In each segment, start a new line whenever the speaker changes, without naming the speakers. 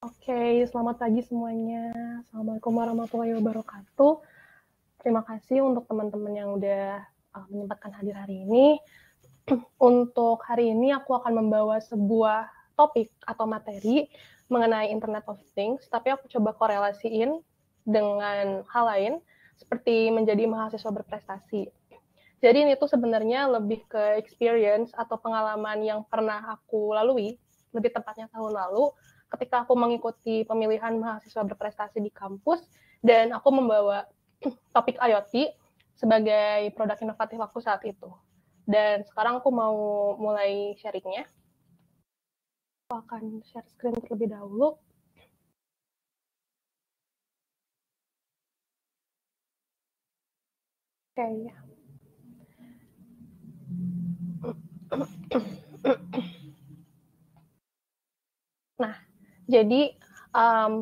Oke, selamat pagi semuanya. Assalamualaikum warahmatullahi wabarakatuh. Terima kasih untuk teman-teman yang udah menyempatkan hadir hari ini. Untuk hari ini aku akan membawa sebuah topik atau materi mengenai Internet of Things, tapi aku coba korelasiin dengan hal lain, seperti menjadi mahasiswa berprestasi. Jadi ini tuh sebenarnya lebih ke experience atau pengalaman yang pernah aku lalui, lebih tepatnya tahun lalu, ketika aku mengikuti pemilihan mahasiswa berprestasi di kampus, dan aku membawa topik IoT sebagai produk inovatif aku saat itu. Dan sekarang aku mau mulai sharingnya. Aku akan share screen terlebih dahulu. Oke, ya. Nah, jadi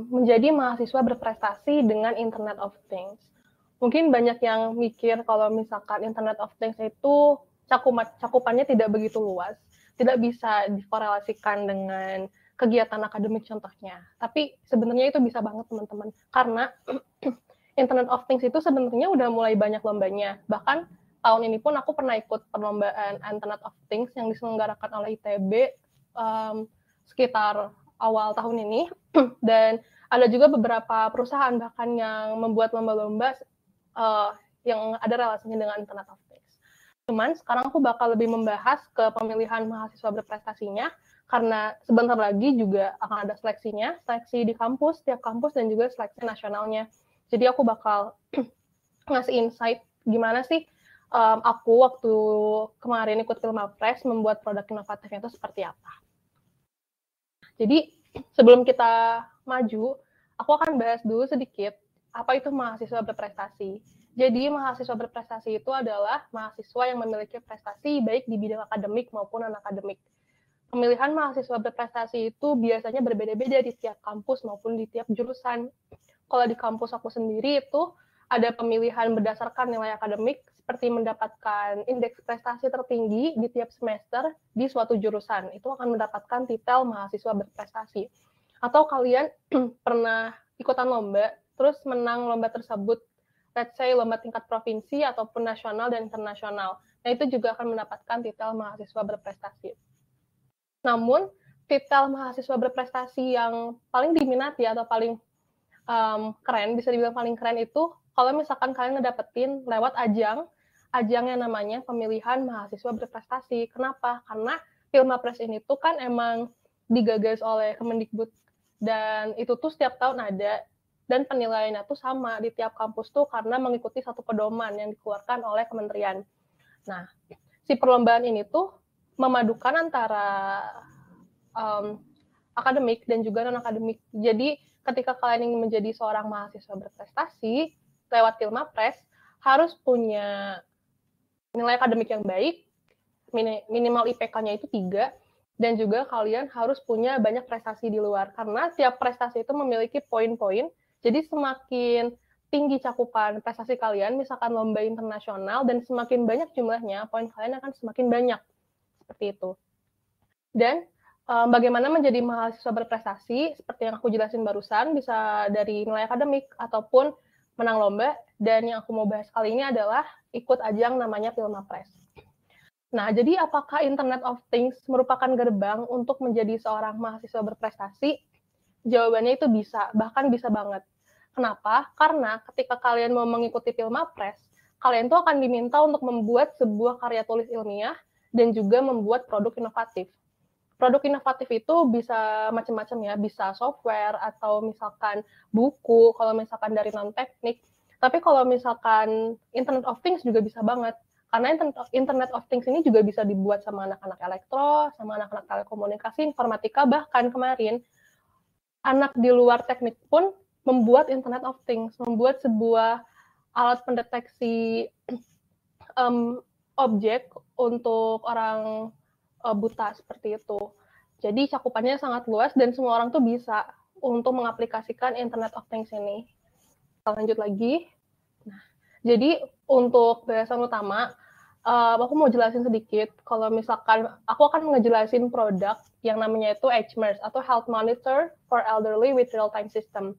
menjadi mahasiswa berprestasi dengan Internet of Things. Mungkin banyak yang mikir kalau misalkan Internet of Things itu cakupannya tidak begitu luas, tidak bisa dikorelasikan dengan kegiatan akademik contohnya. Tapi sebenarnya itu bisa banget teman-teman, karena Internet of Things itu sebenarnya udah mulai banyak lombanya. Bahkan tahun ini pun aku pernah ikut perlombaan Internet of Things yang diselenggarakan oleh ITB sekitar awal tahun ini, dan ada juga beberapa perusahaan bahkan yang membuat lomba-lomba yang ada relasinya dengan Internet of Things. Cuman sekarang aku bakal lebih membahas ke pemilihan mahasiswa berprestasinya, karena sebentar lagi juga akan ada seleksinya, seleksi di kampus, tiap kampus, dan juga seleksi nasionalnya. Jadi aku bakal ngasih insight gimana sih aku waktu kemarin ikut Filmapres membuat produk inovatifnya itu seperti apa. Jadi sebelum kita maju, aku akan bahas dulu sedikit apa itu mahasiswa berprestasi. Jadi mahasiswa berprestasi itu adalah mahasiswa yang memiliki prestasi baik di bidang akademik maupun non-akademik. Pemilihan mahasiswa berprestasi itu biasanya berbeda-beda di tiap kampus maupun di tiap jurusan. Kalau di kampus aku sendiri itu ada pemilihan berdasarkan nilai akademik, seperti mendapatkan indeks prestasi tertinggi di tiap semester di suatu jurusan. Itu akan mendapatkan titel mahasiswa berprestasi. Atau kalian pernah ikutan lomba, terus menang lomba tersebut, let's say lomba tingkat provinsi ataupun nasional dan internasional. Nah, itu juga akan mendapatkan titel mahasiswa berprestasi. Namun, titel mahasiswa berprestasi yang paling diminati atau paling keren, bisa dibilang paling keren itu kalau misalkan kalian ngedapetin lewat ajang yang namanya pemilihan mahasiswa berprestasi. Kenapa? Karena Filmapres ini tuh kan emang digagas oleh Kemendikbud, dan itu tuh setiap tahun ada, dan penilaiannya tuh sama di tiap kampus tuh karena mengikuti satu pedoman yang dikeluarkan oleh kementerian. Nah, si perlombaan ini tuh memadukan antara akademik dan juga non-akademik. Jadi ketika kalian ingin menjadi seorang mahasiswa berprestasi lewat Filmapres, harus punya nilai akademik yang baik, minimal IPK-nya itu 3, dan juga kalian harus punya banyak prestasi di luar, karena tiap prestasi itu memiliki poin-poin, jadi semakin tinggi cakupan prestasi kalian, misalkan lomba internasional, dan semakin banyak jumlahnya, poin kalian akan semakin banyak, seperti itu. Dan bagaimana menjadi mahasiswa berprestasi, seperti yang aku jelasin barusan, bisa dari nilai akademik ataupun menang lomba, dan yang aku mau bahas kali ini adalah ikut ajang namanya Filmapres. Nah, jadi apakah Internet of Things merupakan gerbang untuk menjadi seorang mahasiswa berprestasi? Jawabannya itu bisa, bahkan bisa banget. Kenapa? Karena ketika kalian mau mengikuti Filmapres, kalian tuh akan diminta untuk membuat sebuah karya tulis ilmiah dan juga membuat produk inovatif. Produk inovatif itu bisa macam-macam ya, bisa software atau misalkan buku, kalau misalkan dari non-teknik. Tapi kalau misalkan Internet of Things juga bisa banget. Karena Internet of Things ini juga bisa dibuat sama anak-anak elektro, sama anak-anak telekomunikasi, informatika, bahkan kemarin anak di luar teknik pun membuat Internet of Things, membuat sebuah alat pendeteksi objek untuk orang buta seperti itu. Jadi cakupannya sangat luas dan semua orang tuh bisa untuk mengaplikasikan Internet of Things ini. Kita lanjut lagi. Nah, jadi untuk bahasan utama, Aku mau jelasin sedikit, kalau misalkan aku akan ngejelasin produk yang namanya itu HMIRS atau Health Monitor for Elderly with Real-Time System.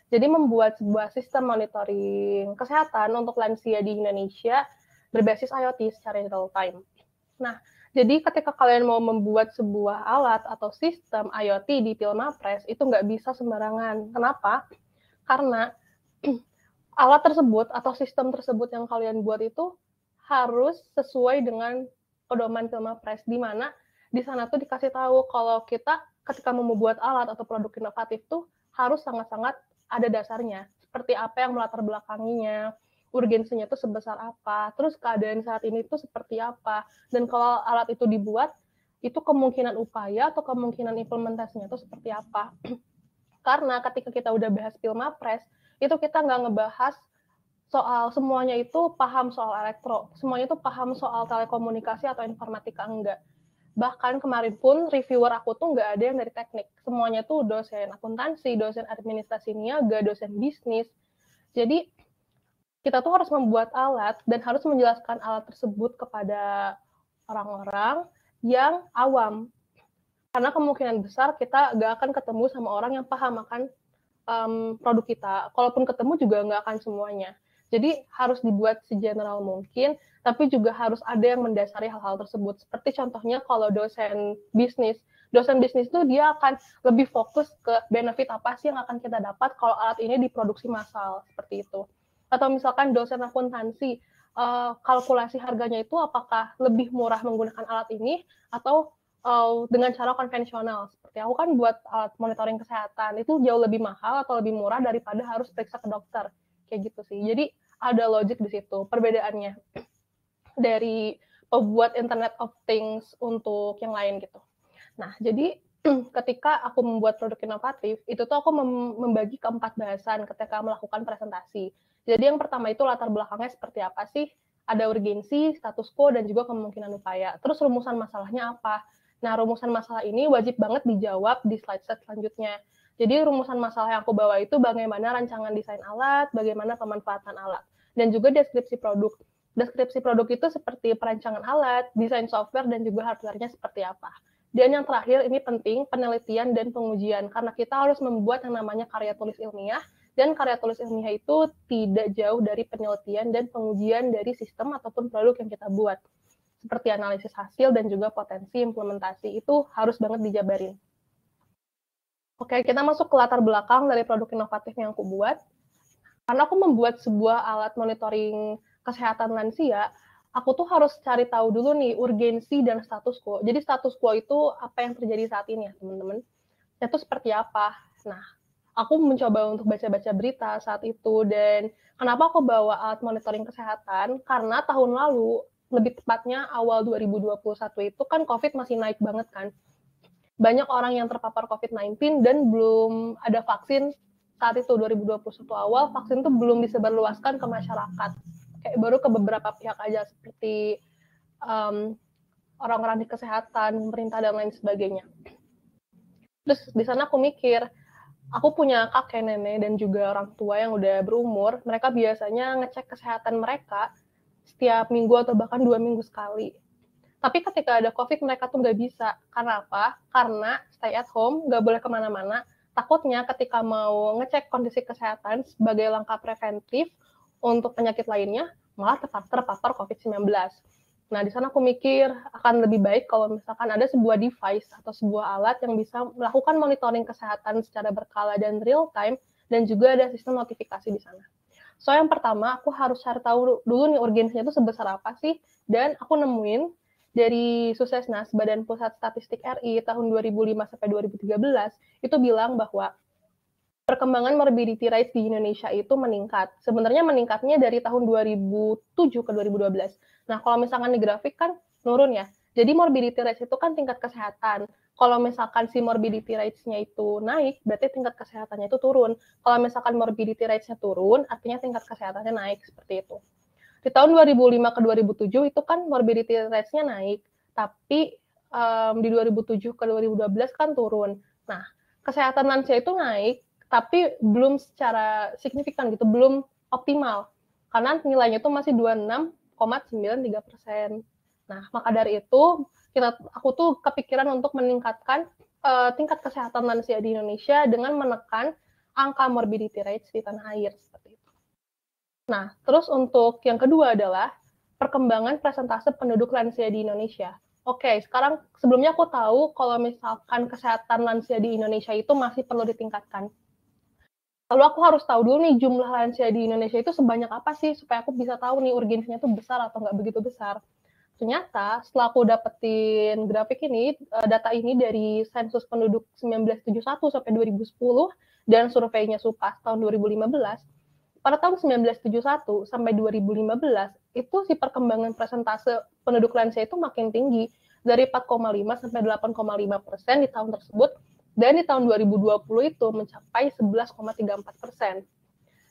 Jadi membuat sebuah sistem monitoring kesehatan untuk lansia di Indonesia berbasis IoT secara real time. Nah, jadi ketika kalian mau membuat sebuah alat atau sistem IoT di Pilmapres, itu nggak bisa sembarangan. Kenapa? Karena alat tersebut atau sistem tersebut yang kalian buat itu harus sesuai dengan pedoman Pilmapres, di mana di sana tuh dikasih tahu kalau kita ketika mau membuat alat atau produk inovatif tuh harus sangat-sangat ada dasarnya, seperti apa yang melatar belakanginya, urgensinya itu sebesar apa, terus keadaan saat ini tuh seperti apa, dan kalau alat itu dibuat, itu kemungkinan upaya atau kemungkinan implementasinya itu seperti apa. Karena ketika kita udah bahas Pilmapres, itu kita nggak ngebahas soal semuanya itu paham soal elektro, semuanya itu paham soal telekomunikasi atau informatika, enggak. Bahkan kemarin pun reviewer aku tuh nggak ada yang dari teknik, semuanya tuh dosen akuntansi, dosen administrasi niaga, dosen bisnis. Jadi kita tuh harus membuat alat dan harus menjelaskan alat tersebut kepada orang-orang yang awam. Karena kemungkinan besar kita nggak akan ketemu sama orang yang paham akan produk kita. Kalaupun ketemu juga nggak akan semuanya. Jadi harus dibuat segeneral mungkin, tapi juga harus ada yang mendasari hal-hal tersebut. Seperti contohnya kalau dosen bisnis itu dia akan lebih fokus ke benefit apa sih yang akan kita dapat kalau alat ini diproduksi massal, seperti itu. Atau misalkan dosen akuntansi, kalkulasi harganya itu apakah lebih murah menggunakan alat ini atau dengan cara konvensional. Seperti aku kan buat alat monitoring kesehatan, itu jauh lebih mahal atau lebih murah daripada harus periksa ke dokter. Kayak gitu sih. Jadi ada logic di situ, perbedaannya dari pembuat Internet of Things untuk yang lain gitu. Nah, jadi ketika aku membuat produk inovatif, itu tuh aku membagi ke 4 bahasan ketika melakukan presentasi. Jadi yang pertama itu latar belakangnya seperti apa sih, ada urgensi, status quo, dan juga kemungkinan upaya. Terus rumusan masalahnya apa? Nah, rumusan masalah ini wajib banget dijawab di slide set selanjutnya. Jadi rumusan masalah yang aku bawa itu bagaimana rancangan desain alat, bagaimana pemanfaatan alat, dan juga deskripsi produk. Deskripsi produk itu seperti perancangan alat, desain software, dan juga hardware-nya seperti apa. Dan yang terakhir, ini penting, penelitian dan pengujian. Karena kita harus membuat yang namanya karya tulis ilmiah, dan karya tulis ilmiah itu tidak jauh dari penelitian dan pengujian dari sistem ataupun produk yang kita buat. Seperti analisis hasil dan juga potensi implementasi, itu harus banget dijabarin. Oke, kita masuk ke latar belakang dari produk inovatif yang aku buat. Karena aku membuat sebuah alat monitoring kesehatan lansia, aku tuh harus cari tahu dulu nih urgensi dan status quo. Jadi status quo itu apa yang terjadi saat ini ya teman-teman. Itu seperti apa. Nah, aku mencoba untuk baca-baca berita saat itu, dan kenapa aku bawa alat monitoring kesehatan? Karena tahun lalu, lebih tepatnya awal 2021 itu kan COVID masih naik banget kan. Banyak orang yang terpapar COVID-19 dan belum ada vaksin saat itu 2021 awal, vaksin itu belum disebarluaskan ke masyarakat. Kayak baru ke beberapa pihak aja seperti orang-orang di kesehatan, pemerintah dan lain sebagainya. Terus di sana aku mikir, aku punya kakek nenek dan juga orang tua yang udah berumur, mereka biasanya ngecek kesehatan mereka setiap minggu atau bahkan 2 minggu sekali. Tapi ketika ada COVID, mereka tuh nggak bisa. Karena apa? Karena stay at home, nggak boleh kemana-mana. Takutnya ketika mau ngecek kondisi kesehatan sebagai langkah preventif untuk penyakit lainnya, malah terpapar COVID-19. Nah, di sana aku mikir akan lebih baik kalau misalkan ada sebuah device atau sebuah alat yang bisa melakukan monitoring kesehatan secara berkala dan real time, dan juga ada sistem notifikasi di sana. So, yang pertama, aku harus cari tahu dulu nih urgensinya itu sebesar apa sih, dan aku nemuin dari Suksesnas, Badan Pusat Statistik RI tahun 2005 sampai 2013, itu bilang bahwa perkembangan morbidity rates di Indonesia itu meningkat. Sebenarnya meningkatnya dari tahun 2007 ke 2012. Nah, kalau misalkan di grafik kan nurun ya. Jadi morbidity rates itu kan tingkat kesehatan. Kalau misalkan si morbidity rates-nya itu naik, berarti tingkat kesehatannya itu turun. Kalau misalkan morbidity rates-nya turun, artinya tingkat kesehatannya naik, seperti itu. Di tahun 2005 ke 2007 itu kan morbidity rates-nya naik, tapi di 2007 ke 2012 kan turun. Nah, kesehatan lansia itu naik, tapi belum secara signifikan gitu, belum optimal. Karena nilainya itu masih 26 4,93%. Nah, maka dari itu aku tuh kepikiran untuk meningkatkan tingkat kesehatan lansia di Indonesia dengan menekan angka morbidity rates di tanah air seperti itu. Nah, terus untuk yang kedua adalah perkembangan persentase penduduk lansia di Indonesia. Oke, sekarang sebelumnya aku tahu kalau misalkan kesehatan lansia di Indonesia itu masih perlu ditingkatkan. Lalu aku harus tahu dulu nih jumlah lansia di Indonesia itu sebanyak apa sih supaya aku bisa tahu nih urgensinya itu besar atau nggak begitu besar. Ternyata setelah aku dapetin grafik ini, data ini dari sensus penduduk 1971 sampai 2010 dan surveinya Supas tahun 2015, pada tahun 1971 sampai 2015 itu si perkembangan persentase penduduk lansia itu makin tinggi dari 4,5 sampai 8,5% di tahun tersebut, dan di tahun 2020 itu mencapai 11,34%.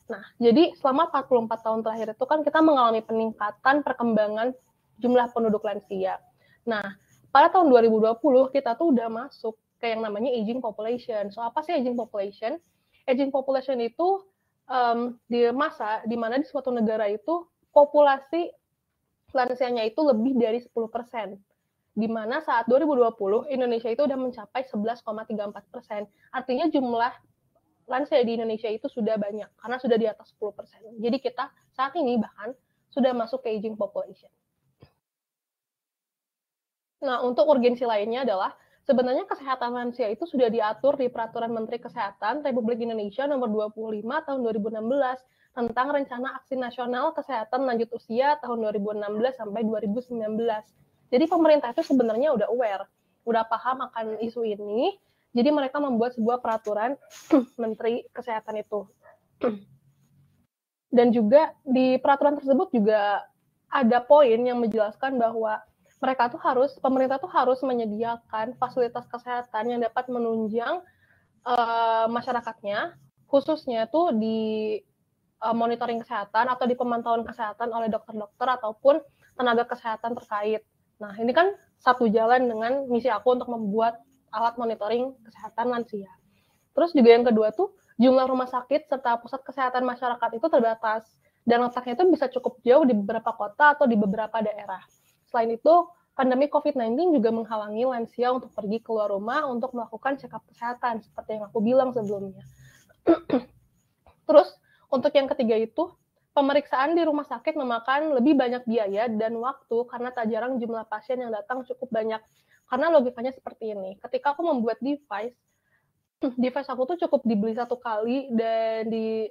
Nah, jadi selama 44 tahun terakhir itu kan kita mengalami peningkatan perkembangan jumlah penduduk lansia. Nah, pada tahun 2020 kita tuh udah masuk ke yang namanya aging population. So, apa sih aging population? Aging population itu di masa di mana di suatu negara itu populasi lansianya itu lebih dari 10%. Di mana saat 2020 Indonesia itu udah mencapai 11,34%. Artinya jumlah lansia di Indonesia itu sudah banyak karena sudah di atas 10%. Jadi kita saat ini bahkan sudah masuk ke aging population. Nah, untuk urgensi lainnya adalah sebenarnya kesehatan lansia itu sudah diatur di Peraturan Menteri Kesehatan Republik Indonesia nomor 25 tahun 2016 tentang Rencana Aksi Nasional Kesehatan Lanjut Usia tahun 2016 sampai 2019. Jadi pemerintah itu sebenarnya udah aware, udah paham akan isu ini. Jadi mereka membuat sebuah peraturan Menteri Kesehatan itu. Dan juga di peraturan tersebut juga ada poin yang menjelaskan bahwa pemerintah tuh harus menyediakan fasilitas kesehatan yang dapat menunjang masyarakatnya, khususnya tuh di monitoring kesehatan atau di pemantauan kesehatan oleh dokter-dokter ataupun tenaga kesehatan terkait. Nah, ini kan satu jalan dengan misi aku untuk membuat alat monitoring kesehatan lansia. Terus juga yang kedua tuh, jumlah rumah sakit serta pusat kesehatan masyarakat itu terbatas, dan letaknya itu bisa cukup jauh di beberapa kota atau di beberapa daerah. Selain itu, pandemi COVID-19 juga menghalangi lansia untuk pergi keluar rumah untuk melakukan check-up kesehatan, seperti yang aku bilang sebelumnya. Terus, untuk yang ketiga itu, pemeriksaan di rumah sakit memakan lebih banyak biaya dan waktu karena tak jarang jumlah pasien yang datang cukup banyak. Karena logikanya seperti ini, ketika aku membuat device aku tuh cukup dibeli satu kali dan di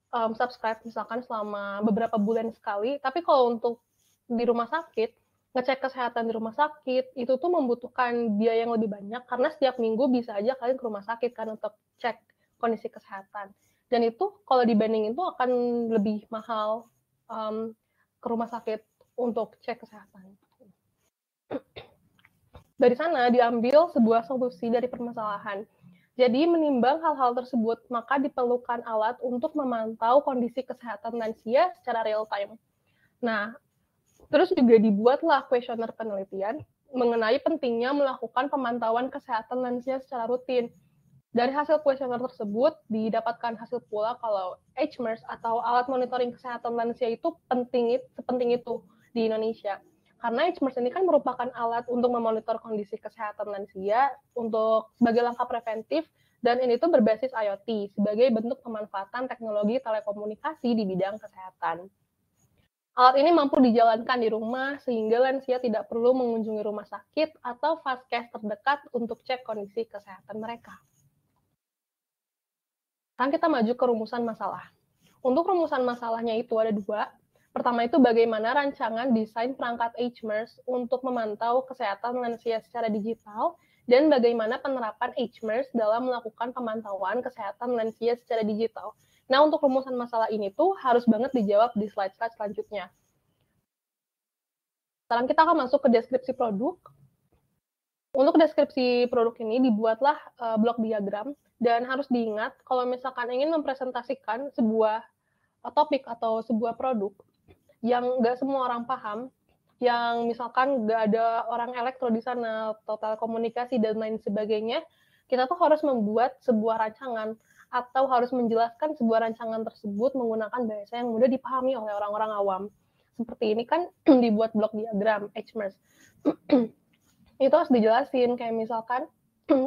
subscribe misalkan selama beberapa bulan sekali. Tapi kalau untuk di rumah sakit, ngecek kesehatan di rumah sakit, itu tuh membutuhkan biaya yang lebih banyak karena setiap minggu bisa aja kalian ke rumah sakit kan untuk cek kondisi kesehatan. Dan itu kalau dibandingin tuh akan lebih mahal ke rumah sakit untuk cek kesehatan. Dari sana diambil sebuah solusi dari permasalahan. Jadi menimbang hal-hal tersebut, maka diperlukan alat untuk memantau kondisi kesehatan lansia secara real time. Nah, terus juga dibuatlah kuesioner penelitian mengenai pentingnya melakukan pemantauan kesehatan lansia secara rutin. Dari hasil kuesioner tersebut, didapatkan hasil pula kalau HMERS atau alat monitoring kesehatan lansia itu sepenting itu di Indonesia. Karena HMERS ini kan merupakan alat untuk memonitor kondisi kesehatan lansia sebagai langkah preventif, dan ini tuh berbasis IoT sebagai bentuk pemanfaatan teknologi telekomunikasi di bidang kesehatan. Alat ini mampu dijalankan di rumah sehingga lansia tidak perlu mengunjungi rumah sakit atau vaskes terdekat untuk cek kondisi kesehatan mereka. Sekarang kita maju ke rumusan masalah. Untuk rumusan masalahnya itu ada dua. Pertama itu bagaimana rancangan desain perangkat HMERS untuk memantau kesehatan lansia secara digital, dan bagaimana penerapan HMERS dalam melakukan pemantauan kesehatan lansia secara digital. Nah, untuk rumusan masalah ini tuh harus banget dijawab di slide-slide selanjutnya. Sekarang kita akan masuk ke deskripsi produk. Untuk deskripsi produk ini dibuatlah blok diagram, dan harus diingat kalau misalkan ingin mempresentasikan sebuah topik atau sebuah produk yang nggak semua orang paham, yang misalkan nggak ada orang elektro di sana, atau telekomunikasi dan lain sebagainya, kita tuh harus membuat sebuah rancangan atau harus menjelaskan sebuah rancangan tersebut menggunakan bahasa yang mudah dipahami oleh orang-orang awam. seperti ini kan dibuat blok diagram HMERS. Itu harus dijelasin kayak misalkan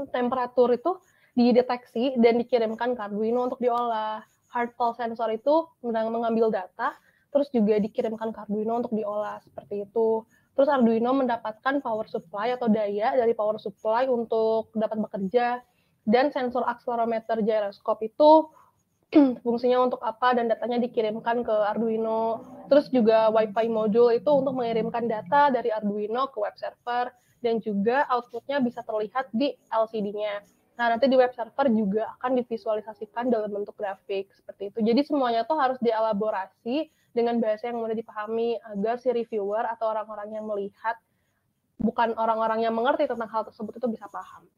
temperatur itu dideteksi dan dikirimkan ke Arduino untuk diolah. Hard pulse sensor itu mengambil data, terus juga dikirimkan ke Arduino untuk diolah, seperti itu. Terus Arduino mendapatkan power supply atau daya dari power supply untuk dapat bekerja, dan sensor accelerometer gyroscope itu fungsinya untuk apa dan datanya dikirimkan ke Arduino. Terus juga Wi-Fi module itu untuk mengirimkan data dari Arduino ke web server, dan juga outputnya bisa terlihat di LCD-nya. Nah, nanti di web server juga akan divisualisasikan dalam bentuk grafik, seperti itu. Jadi semuanya tuh harus dielaborasi dengan bahasa yang mudah dipahami, agar si reviewer atau orang-orang yang melihat, bukan orang-orang yang mengerti tentang hal tersebut, itu bisa paham.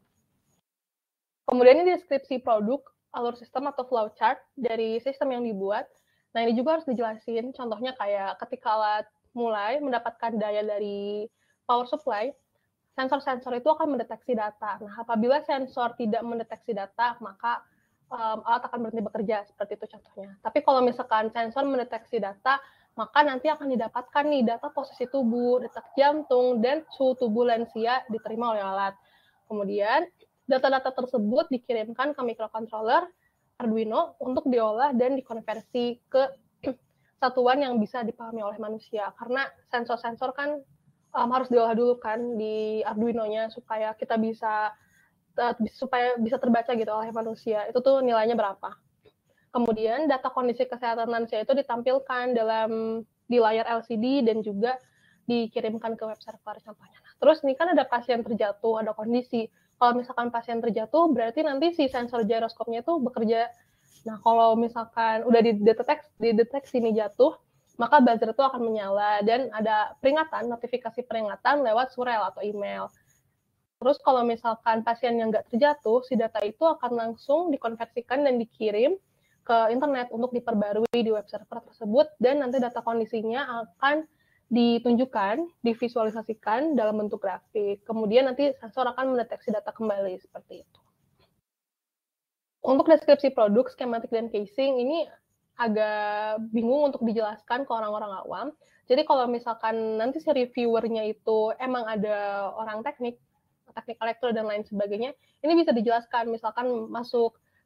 Kemudian ini deskripsi produk, alur sistem atau flowchart dari sistem yang dibuat. Nah, ini juga harus dijelasin, contohnya kayak ketika alat mulai mendapatkan daya dari power supply, sensor-sensor itu akan mendeteksi data. Nah, apabila sensor tidak mendeteksi data, maka alat akan berhenti bekerja, seperti itu contohnya. Tapi kalau misalkan sensor mendeteksi data, maka nanti akan didapatkan nih data posisi tubuh, detak jantung, dan suhu tubuh lansia diterima oleh alat. Kemudian, data-data tersebut dikirimkan ke microcontroller Arduino untuk diolah dan dikonversi ke satuan yang bisa dipahami oleh manusia. Karena sensor-sensor kan harus diolah dulu kan di Arduino-nya supaya kita bisa terbaca gitu oleh manusia. Itu tuh nilainya berapa. Kemudian data kondisi kesehatan lansia itu ditampilkan di layar LCD dan juga dikirimkan ke web server contohnya. Nah, terus ini kan ada pasien terjatuh, ada kondisi. Kalau misalkan pasien terjatuh, berarti nanti si sensor gyroscope-nya itu bekerja. Nah, kalau misalkan udah dideteksi nih jatuh, maka buzzer itu akan menyala dan ada notifikasi peringatan lewat surel atau email. Terus kalau misalkan pasien yang nggak terjatuh, si data itu akan langsung dikonversikan dan dikirim ke internet untuk diperbarui di web server tersebut, dan nanti data kondisinya akan ditunjukkan, divisualisasikan dalam bentuk grafik. Kemudian nanti sensor akan mendeteksi data kembali, seperti itu. Untuk deskripsi produk, skematik, dan casing, ini agak bingung untuk dijelaskan ke orang-orang awam. Jadi kalau misalkan nanti si reviewernya itu emang ada orang teknik elektro dan lain sebagainya, ini bisa dijelaskan, misalkan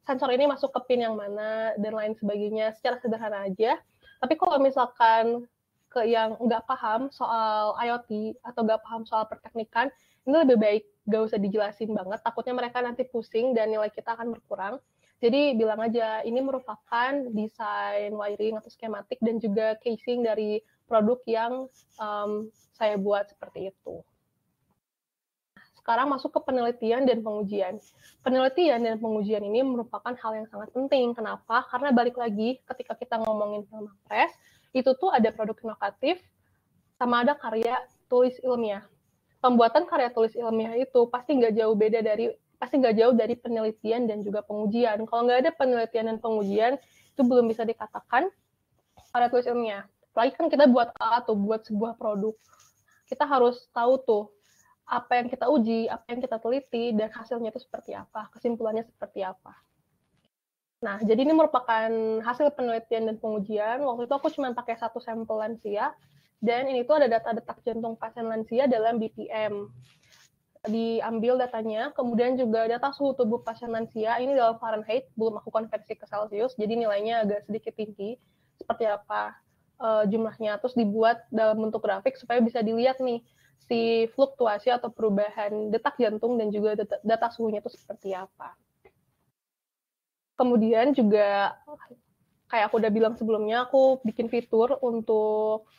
sensor ini masuk ke pin yang mana dan lain sebagainya secara sederhana aja. Tapi kalau misalkan yang nggak paham soal IoT atau nggak paham soal perteknikan, ini lebih baik nggak usah dijelasin banget, takutnya mereka nanti pusing dan nilai kita akan berkurang. Jadi bilang aja, ini merupakan desain wiring atau skematik dan juga casing dari produk yang saya buat, seperti itu. Sekarang masuk ke penelitian dan pengujian. Penelitian dan pengujian ini merupakan hal yang sangat penting. Kenapa? Karena balik lagi, ketika kita ngomongin film press, itu tuh ada produk inovatif, sama ada karya tulis ilmiah. Pembuatan karya tulis ilmiah itu pasti nggak jauh dari penelitian dan juga pengujian. Kalau nggak ada penelitian dan pengujian, itu belum bisa dikatakan karya tulis ilmiah. Apalagi kan kita buat buat sebuah produk, kita harus tahu tuh apa yang kita uji, apa yang kita teliti, dan hasilnya itu seperti apa, kesimpulannya seperti apa. Nah, jadi ini merupakan hasil penelitian dan pengujian. Waktu itu aku cuma pakai 1 sampel lansia, dan ini tuh ada data detak jantung pasien lansia dalam BPM. Diambil datanya, kemudian juga data suhu tubuh pasien lansia, ini dalam Fahrenheit, belum aku konversi ke Celsius, jadi nilainya agak sedikit tinggi, seperti apa jumlahnya, terus dibuat dalam bentuk grafik supaya bisa dilihat nih, si fluktuasi atau perubahan detak jantung dan juga data suhunya itu seperti apa. Kemudian juga, kayak aku udah bilang sebelumnya, aku bikin fitur untuk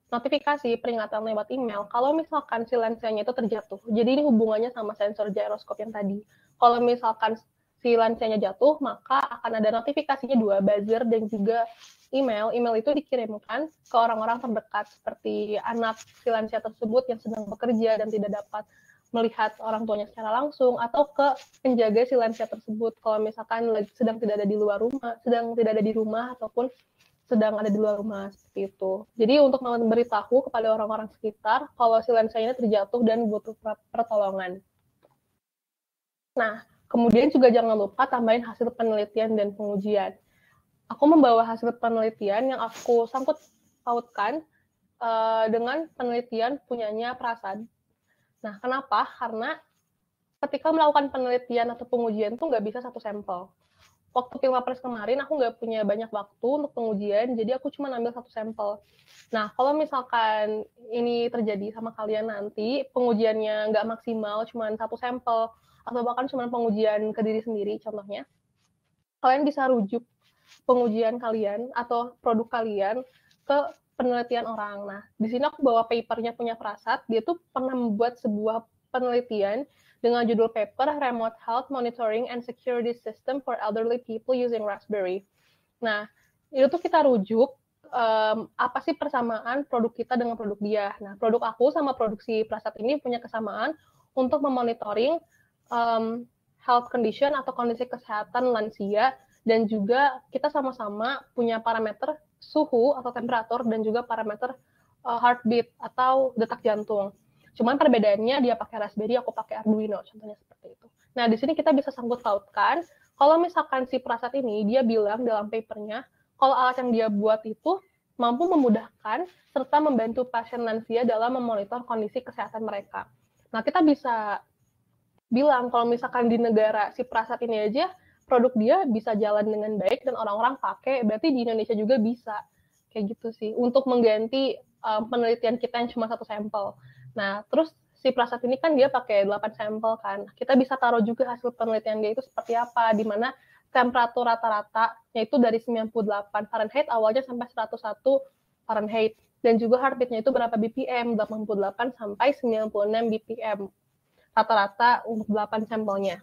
notifikasi peringatan lewat email kalau misalkan si lansianya itu terjatuh. Jadi ini hubungannya sama sensor gyroscope yang tadi. Kalau misalkan si lansianya jatuh, maka akan ada notifikasinya 2, buzzer dan juga email. Email itu dikirimkan ke orang-orang terdekat, seperti anak si lansia tersebut yang sedang bekerja dan tidak dapat melihat orang tuanya secara langsung, atau ke penjaga si lansia tersebut kalau misalkan sedang tidak ada di rumah ataupun sedang ada di luar rumah, seperti itu. Jadi untuk memberitahu kepada orang-orang sekitar kalau si lansianya terjatuh dan butuh pertolongan. Nah, kemudian juga jangan lupa tambahin hasil penelitian dan pengujian. Aku membawa hasil penelitian yang aku sangkut pautkan dengan penelitian punyanya Prasad. Nah, kenapa? Karena ketika melakukan penelitian atau pengujian tuh nggak bisa satu sampel. Waktu Pilmapres kemarin aku nggak punya banyak waktu untuk pengujian, jadi aku cuma ambil satu sampel. Nah, kalau misalkan ini terjadi sama kalian nanti, pengujiannya nggak maksimal, cuma satu sampel, atau bahkan cuma pengujian ke diri sendiri, contohnya, kalian bisa rujuk pengujian kalian atau produk kalian ke penelitian orang. Nah, di sini aku bawa papernya punya Prasad, dia tuh pernah membuat sebuah penelitian dengan judul paper Remote Health Monitoring and Security System for Elderly People Using Raspberry. Nah, itu tuh kita rujuk apa sih persamaan produk kita dengan produk dia. Nah, produk aku sama produksi Prasad ini punya kesamaan untuk memonitoring health condition atau kondisi kesehatan lansia, dan juga kita sama-sama punya parameter suhu atau temperatur dan juga parameter heartbeat atau detak jantung. Cuman perbedaannya dia pakai Raspberry, aku pakai Arduino, contohnya seperti itu. Nah, di sini kita bisa sangkut pautkan, kalau misalkan si Prasad ini, dia bilang dalam papernya, kalau alat yang dia buat itu mampu memudahkan serta membantu pasien lansia dalam memonitor kondisi kesehatan mereka. Nah, kita bisa bilang kalau misalkan di negara si Prasad ini aja, produk dia bisa jalan dengan baik dan orang-orang pakai, berarti di Indonesia juga bisa. Kayak gitu sih, untuk mengganti penelitian kita yang cuma satu sampel. Nah, terus si Prasad ini kan dia pakai 8 sampel kan. Kita bisa taruh juga hasil penelitian dia itu seperti apa, di mana temperatur rata-rata yaitu dari 98 Fahrenheit awalnya sampai 101 Fahrenheit. Dan juga heartbeat-nya itu berapa BPM, 88 sampai 96 BPM. Rata-rata untuk 8 sampelnya.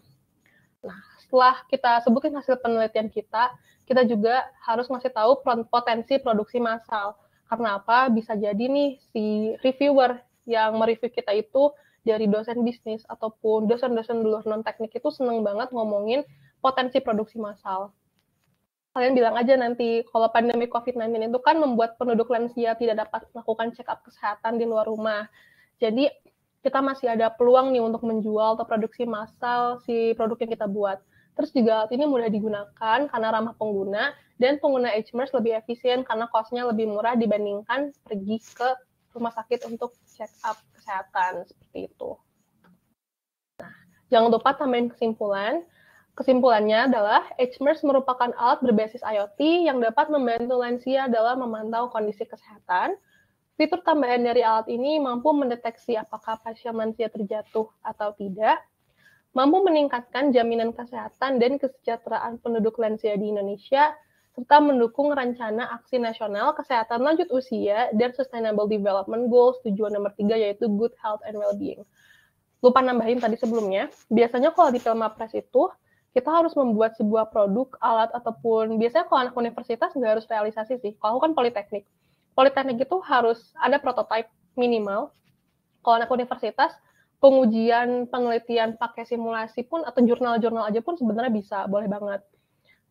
Nah, setelah kita sebutin hasil penelitian kita juga harus ngasih tahu potensi produksi massal. Karena apa? Bisa jadi nih si reviewer yang mereview kita itu dari dosen bisnis ataupun dosen-dosen di luar non-teknik itu seneng banget ngomongin potensi produksi massal. Kalian bilang aja nanti, kalau pandemi COVID-19 itu kan membuat penduduk lansia tidak dapat melakukan check-up kesehatan di luar rumah. Jadi, kita masih ada peluang nih untuk menjual atau produksi massal si produk yang kita buat. Terus juga ini mudah digunakan karena ramah pengguna, dan pengguna EdgeMers lebih efisien karena cost-nya lebih murah dibandingkan pergi ke rumah sakit untuk check up kesehatan, seperti itu. Nah, jangan lupa tambahin kesimpulan. Kesimpulannya adalah EdgeMers merupakan alat berbasis IoT yang dapat membantu lansia dalam memantau kondisi kesehatan. Fitur tambahan dari alat ini mampu mendeteksi apakah pasien lansia terjatuh atau tidak, mampu meningkatkan jaminan kesehatan dan kesejahteraan penduduk lansia di Indonesia, serta mendukung rencana aksi nasional kesehatan lanjut usia dan Sustainable Development Goals tujuan nomor 3 yaitu Good Health and Well-being. Lupa nambahin tadi sebelumnya, biasanya kalau di Pilmapres itu, kita harus membuat sebuah produk, alat, ataupun biasanya kalau anak universitas nggak harus realisasi sih, kalau aku kan politeknik. Politeknik itu harus ada prototipe minimal. Kalau anak universitas, pengujian, penelitian pakai simulasi pun, atau jurnal-jurnal aja pun sebenarnya bisa, boleh banget.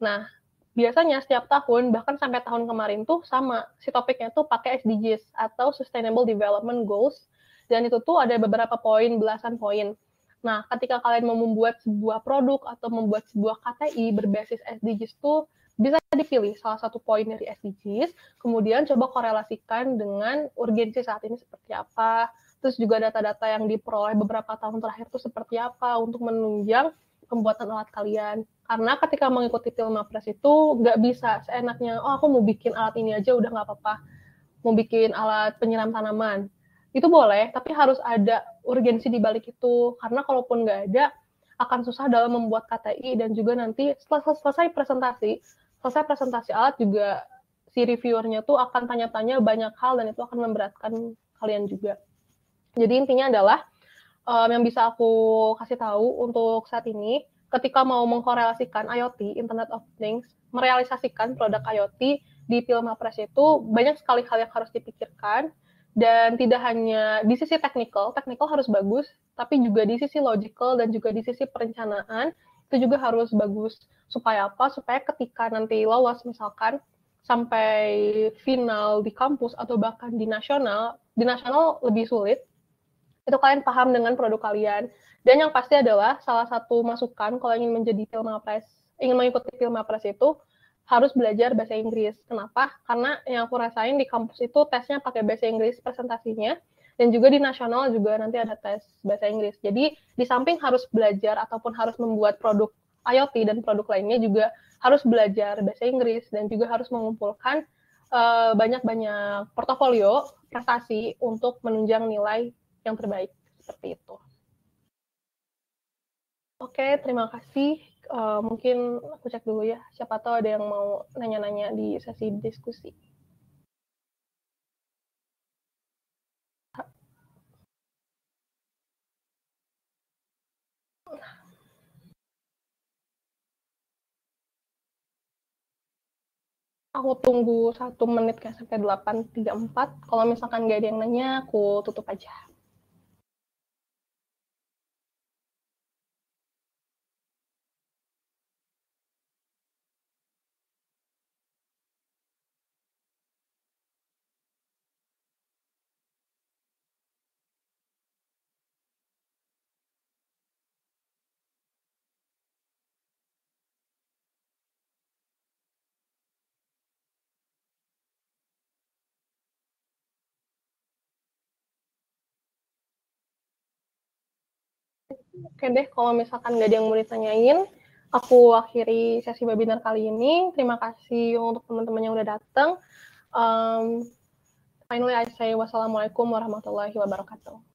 Nah, biasanya setiap tahun, bahkan sampai tahun kemarin tuh sama, si topiknya tuh pakai SDGs, atau Sustainable Development Goals, dan itu tuh ada beberapa poin, belasan poin. Nah, ketika kalian mau membuat sebuah produk, atau membuat sebuah KTI berbasis SDGs tuh, bisa dipilih salah satu poin dari SDGs, kemudian coba korelasikan dengan urgensi saat ini seperti apa, terus juga data-data yang diperoleh beberapa tahun terakhir itu seperti apa untuk menunjang pembuatan alat kalian. Karena ketika mengikuti Pilmapres itu nggak bisa seenaknya, oh aku mau bikin alat ini aja udah nggak apa-apa, mau bikin alat penyiram tanaman. Itu boleh, tapi harus ada urgensi di balik itu. Karena kalaupun nggak ada, akan susah dalam membuat KTI, dan juga nanti setelah selesai presentasi alat juga si reviewernya tuh akan tanya-tanya banyak hal, dan itu akan memberatkan kalian juga. Jadi intinya adalah yang bisa aku kasih tahu untuk saat ini, ketika mau mengkorelasikan IoT, Internet of Things, merealisasikan produk IoT di Pilmapres itu banyak sekali hal yang harus dipikirkan, dan tidak hanya di sisi technical harus bagus, tapi juga di sisi logical dan juga di sisi perencanaan itu juga harus bagus. Supaya apa? Supaya ketika nanti lolos misalkan sampai final di kampus atau bahkan di nasional lebih sulit, itu kalian paham dengan produk kalian. Dan yang pasti adalah salah satu masukan kalau ingin menjadi Pilmapres, ingin mengikuti Pilmapres itu, harus belajar bahasa Inggris. Kenapa? Karena yang aku rasain di kampus itu tesnya pakai bahasa Inggris presentasinya, dan juga di nasional juga nanti ada tes bahasa Inggris. Jadi di samping harus belajar ataupun harus membuat produk IoT dan produk lainnya juga harus belajar bahasa Inggris dan juga harus mengumpulkan banyak-banyak portofolio prestasi untuk menunjang nilai yang terbaik seperti itu. Oke, terima kasih. Mungkin aku cek dulu ya, siapa tahu ada yang mau nanya-nanya di sesi diskusi. Aku tunggu 1 menit kayak sampai 8.34. Kalau misalkan nggak ada yang nanya, aku tutup aja. Oke deh, kalau misalkan nggak ada yang mau ditanyain, aku akhiri sesi webinar kali ini. Terima kasih untuk teman-teman yang udah datang. Finally, I say wassalamualaikum warahmatullahi wabarakatuh.